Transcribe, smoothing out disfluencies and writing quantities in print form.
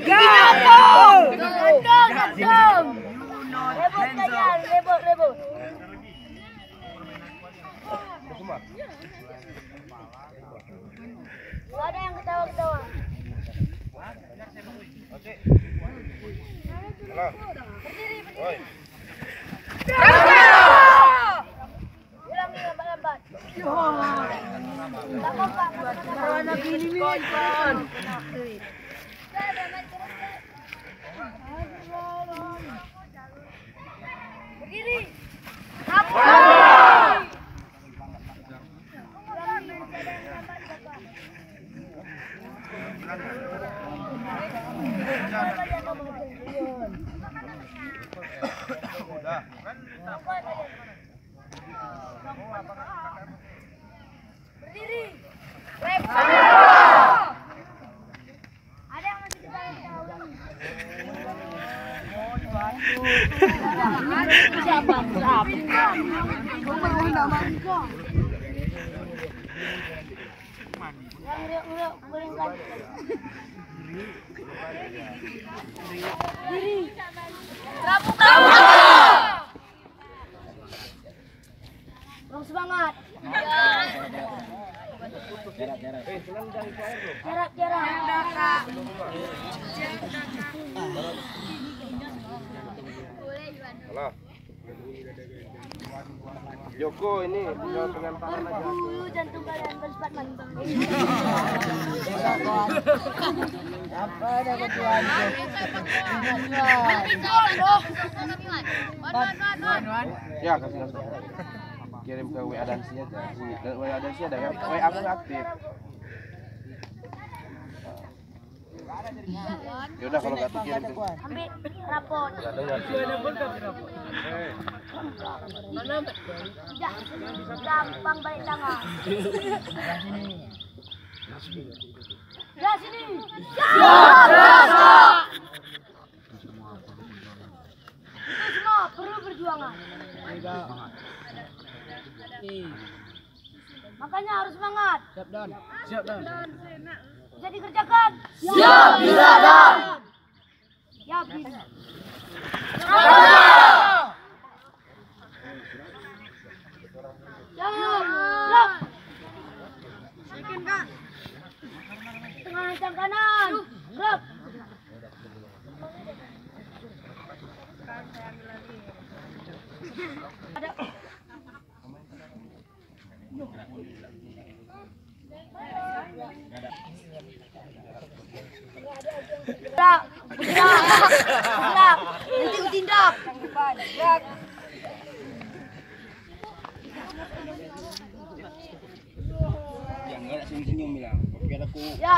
Gantung. Rebut kalian, rebut. Gak ada yang ketawa-ketawa. Berdiri. Ulang lambat-lambat. Tak kompak. Anak ini kon. Berdiri. Berdiri. Ada yang masih ketawa-ketawa. Siapa? Diri. Terapuk. Kurang semangat. Jarak. Halo. Joko ini tinggal pegang tangan aja. Jantung kalian bersifat mantap. Apa ada ketuaan? Ya kasih. Kirim ke WA Dansi aja. WA Dansi ada kan? WA aku aktif. Yaudah kalau nggak dikirim Ambil rapor. Gampang balik tangan. Ya sini. Itu semua perlu perjuangan. Makanya harus semangat. Siap dan. Bisa dikerjakan. Siap, bisa dan. Ya bisa. Jangan. Blok. Tengah ancang kanan. Blok. Ada. Gerak. Nanti ku tindak. Gerak. Yang nggak senyum bilang. Biar aku. Ya.